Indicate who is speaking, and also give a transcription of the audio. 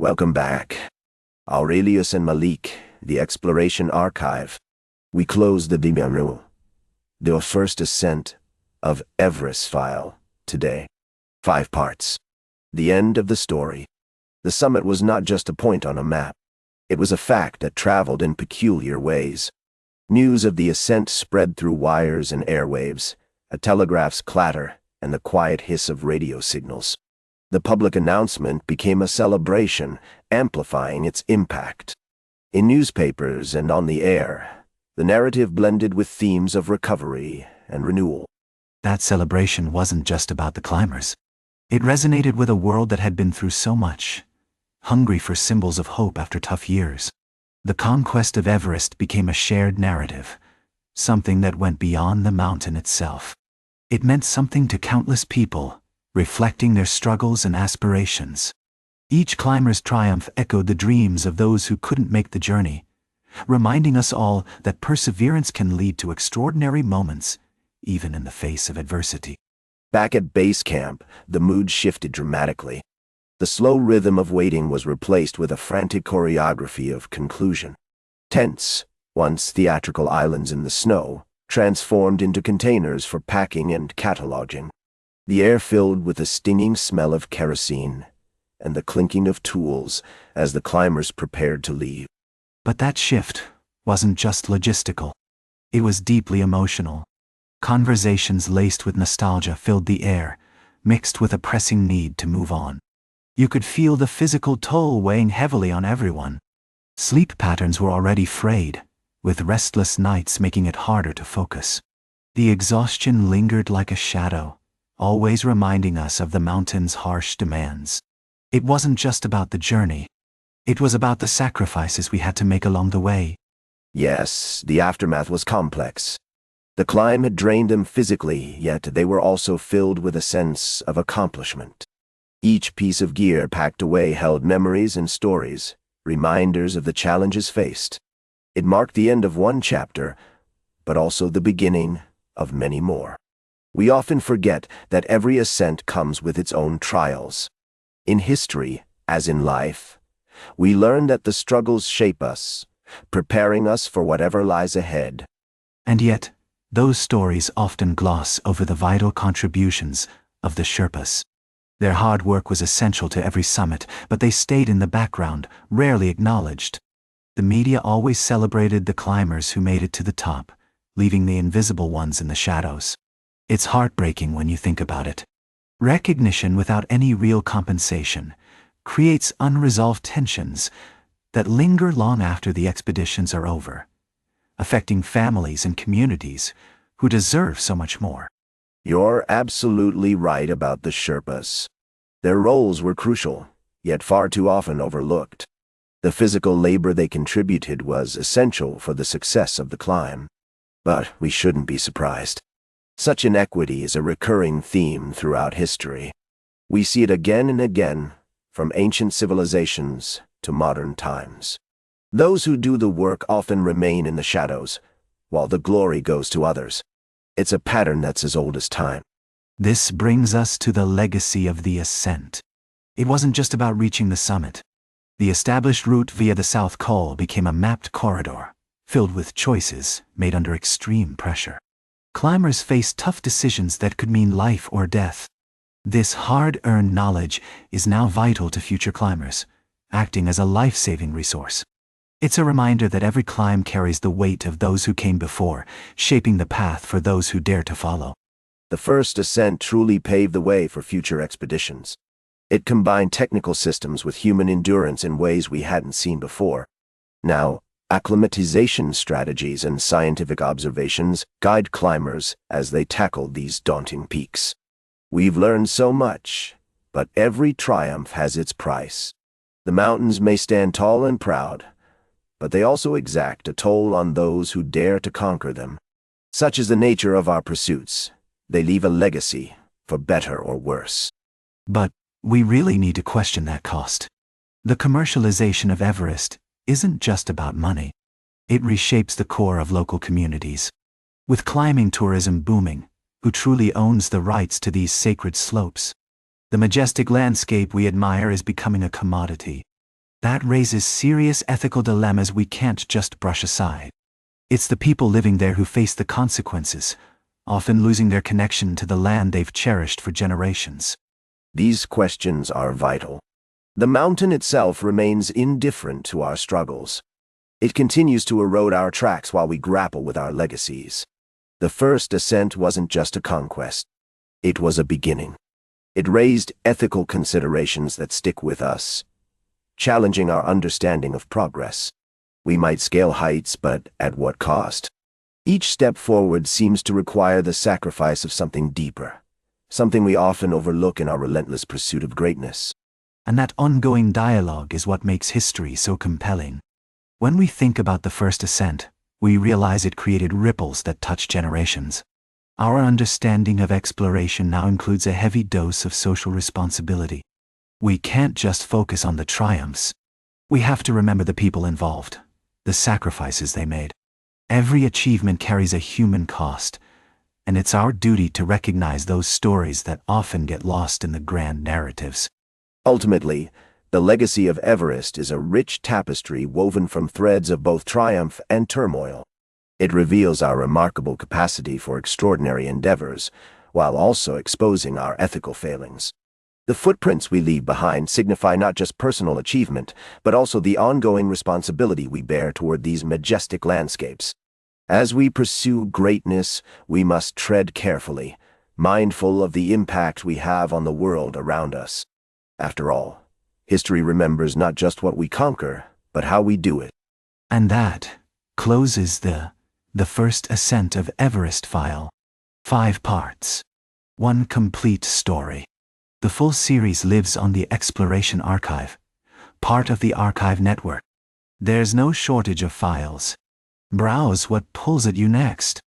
Speaker 1: Welcome back. Aurelius and Malik, the Exploration Archive. We close the Dimyaru, the first Ascent of Everest file, today. 5 parts. The end of the story. The summit was not just a point on a map. It was a fact that traveled in peculiar ways. News of the ascent spread through wires and airwaves, a telegraph's clatter, and the quiet hiss of radio signals. The public announcement became a celebration, amplifying its impact. In newspapers and on the air, the narrative blended with themes of recovery and renewal.
Speaker 2: That celebration wasn't just about the climbers. It resonated with a world that had been through so much, hungry for symbols of hope after tough years. The conquest of Everest became a shared narrative, something that went beyond the mountain itself. It meant something to countless people, reflecting their struggles and aspirations. Each climber's triumph echoed the dreams of those who couldn't make the journey, reminding us all that perseverance can lead to extraordinary moments, even in the face of adversity.
Speaker 1: Back at base camp, the mood shifted dramatically. The slow rhythm of waiting was replaced with a frantic choreography of conclusion. Tents, once theatrical islands in the snow, transformed into containers for packing and cataloging. The air filled with a stinging smell of kerosene and the clinking of tools as the climbers prepared to leave.
Speaker 2: But that shift wasn't just logistical. It was deeply emotional. Conversations laced with nostalgia filled the air, mixed with a pressing need to move on. You could feel the physical toll weighing heavily on everyone. Sleep patterns were already frayed, with restless nights making it harder to focus. The exhaustion lingered like a shadow, always reminding us of the mountain's harsh demands. It wasn't just about the journey. It was about the sacrifices we had to make along the way.
Speaker 1: Yes, the aftermath was complex. The climb had drained them physically, yet they were also filled with a sense of accomplishment. Each piece of gear packed away held memories and stories, reminders of the challenges faced. It marked the end of one chapter, but also the beginning of many more. We often forget that every ascent comes with its own trials. In history, as in life, we learn that the struggles shape us, preparing us for whatever lies ahead.
Speaker 2: And yet, those stories often gloss over the vital contributions of the Sherpas. Their hard work was essential to every summit, but they stayed in the background, rarely acknowledged. The media always celebrated the climbers who made it to the top, leaving the invisible ones in the shadows. It's heartbreaking when you think about it. Recognition without any real compensation creates unresolved tensions that linger long after the expeditions are over, affecting families and communities who deserve so much more.
Speaker 1: You're absolutely right about the Sherpas. Their roles were crucial, yet far too often overlooked. The physical labor they contributed was essential for the success of the climb. But we shouldn't be surprised. Such inequity is a recurring theme throughout history. We see it again and again, from ancient civilizations to modern times. Those who do the work often remain in the shadows, while the glory goes to others. It's a pattern that's as old as time.
Speaker 2: This brings us to the legacy of the ascent. It wasn't just about reaching the summit. The established route via the South Col became a mapped corridor, filled with choices made under extreme pressure. Climbers faced tough decisions that could mean life or death. This hard-earned knowledge is now vital to future climbers, acting as a life-saving resource. It's a reminder that every climb carries the weight of those who came before, shaping the path for those who dare to follow.
Speaker 1: The first ascent truly paved the way for future expeditions. It combined technical systems with human endurance in ways we hadn't seen before. Now, acclimatization strategies and scientific observations guide climbers as they tackle these daunting peaks. We've learned so much, but every triumph has its price. The mountains may stand tall and proud, but they also exact a toll on those who dare to conquer them. Such is the nature of our pursuits. They leave a legacy, for better or worse.
Speaker 2: But we really need to question that cost. The commercialization of Everest isn't just about money. It reshapes the core of local communities. With climbing tourism booming, who truly owns the rights to these sacred slopes? The majestic landscape we admire is becoming a commodity, That raises serious ethical dilemmas we can't just brush aside. It's the people living there who face the consequences, often losing their connection to the land they've cherished for generations.
Speaker 1: These questions are vital. The mountain itself remains indifferent to our struggles. It continues to erode our tracks while we grapple with our legacies. The first ascent wasn't just a conquest. It was a beginning. It raised ethical considerations that stick with us, challenging our understanding of progress. We might scale heights, but at what cost? Each step forward seems to require the sacrifice of something deeper, something we often overlook in our relentless pursuit of greatness.
Speaker 2: And that ongoing dialogue is what makes history so compelling. When we think about the first ascent, we realize it created ripples that touch generations. Our understanding of exploration now includes a heavy dose of social responsibility. We can't just focus on the triumphs. We have to remember the people involved, the sacrifices they made. Every achievement carries a human cost, and it's our duty to recognize those stories that often get lost in the grand narratives.
Speaker 1: Ultimately, the legacy of Everest is a rich tapestry woven from threads of both triumph and turmoil. It reveals our remarkable capacity for extraordinary endeavors, while also exposing our ethical failings. The footprints we leave behind signify not just personal achievement, but also the ongoing responsibility we bear toward these majestic landscapes. As we pursue greatness, we must tread carefully, mindful of the impact we have on the world around us. After all, history remembers not just what we conquer, but how we do it.
Speaker 2: And that closes the first Ascent of Everest file. 5 parts. 1 complete story. The full series lives on the Exploration Archive, part of the Archive Network. There's no shortage of files. Browse what pulls at you next.